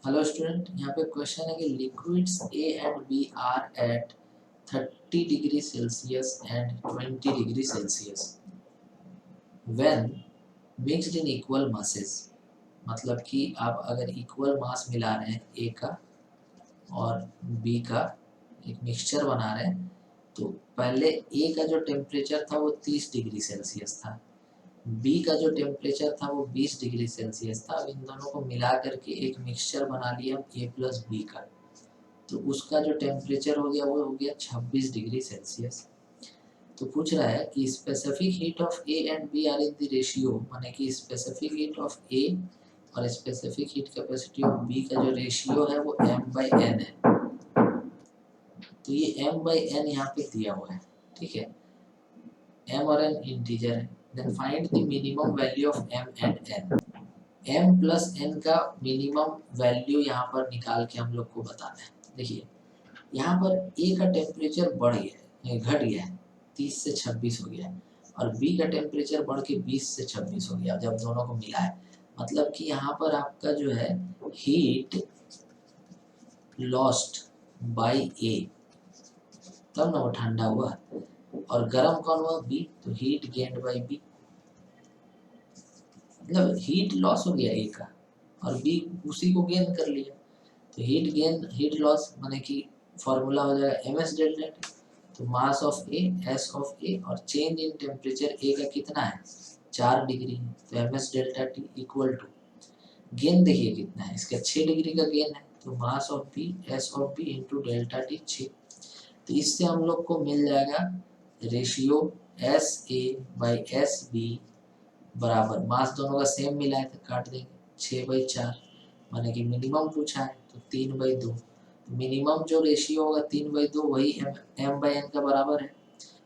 Hello student, यहाँ पे question है कि liquids A and B are at 30 degree Celsius and 20 degree Celsius when mixed in equal masses. मतलब कि आप अगर इक्वल मास मिला रहे हैं ए का और बी का, एक मिक्सचर बना रहे हैं, तो पहले ए का जो टेम्परेचर था वो 30 डिग्री सेल्सियस था, बी का जो टेम्परेचर था वो 20 डिग्री सेल्सियस था। अब इन दोनों को मिला करके एक मिक्सचर बना लिया ए प्लस बी का, तो उसका जो टेम्परेचर हो गया वो हो गया 26 डिग्री सेल्सियस। तो पूछ रहा है कि specific heat of A and B are in the ratio, माने कि स्पेसिफिक हीट ऑफ ए और specific heat capacity of B का जो रेशियो है वो m/n है। तो ये m/n यहाँ पे दिया हुआ है, ठीक है। m और n इंटीजर है। Then find the minimum value of m and n। m plus n का मिनिमम वैल्यू यहाँ पर निकाल के हम लोग को बताना है। देखिए यहाँ पर a का टेम्परेचर बढ़ गया है, घट गया है, 30 से 26 हो गया है, और b का टेम्परेचर बढ़ के 20 से 26 हो गया जब दोनों को मिला है। मतलब कि यहाँ पर आपका जो है हीट लॉस्ट बाय a, तब ना वो ठंडा हुआ, और गर्म कौन हुआ b, तो हीट गेन्ड बाय b। मतलब हीट लॉस हो गया a का और b उसी को गेन कर लिया, तो हीट गेन हीट लॉस माने कि फॉर्मूला हो जाएगा ms डेल्टा टी। तो mass of A, S of A, और चेंज इन टेम्परेचर ए का कितना है 4 डिग्री है, तो ms delta T equal to gain देखिए कितना है, इसका 6 डिग्री का गेन है, तो mass of B S of B into delta T 6। तो इससे हम लोग को मिल जाएगा ratio S A by S B बराबर, मास दोनों का सेम मिला है तो काट देंगे 6/4, माने कि मिनिमम पूछा है तो 3/2। मिनिमम जो रेशियो होगा 3/2 वही m/n का बराबर है।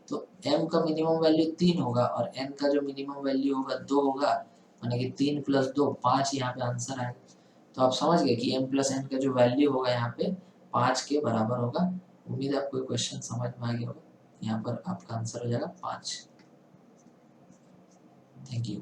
तो m का मिनिमम वैल्यू 3 होगा और n का जो मिनिमम वैल्यू होगा 2 होगा, माने कि 3 + 2 5 यहाँ पे आंसर आएगा। तो आप समझ गए कि m + n का जो वैल्यू होगा यहाँ पे 5 के बराबर होगा। उम्मीद है आपको क्वेश्चन समझ में आ गया होगा। यहाँ पर आपका आंसर हो जाएगा 5। Thank you.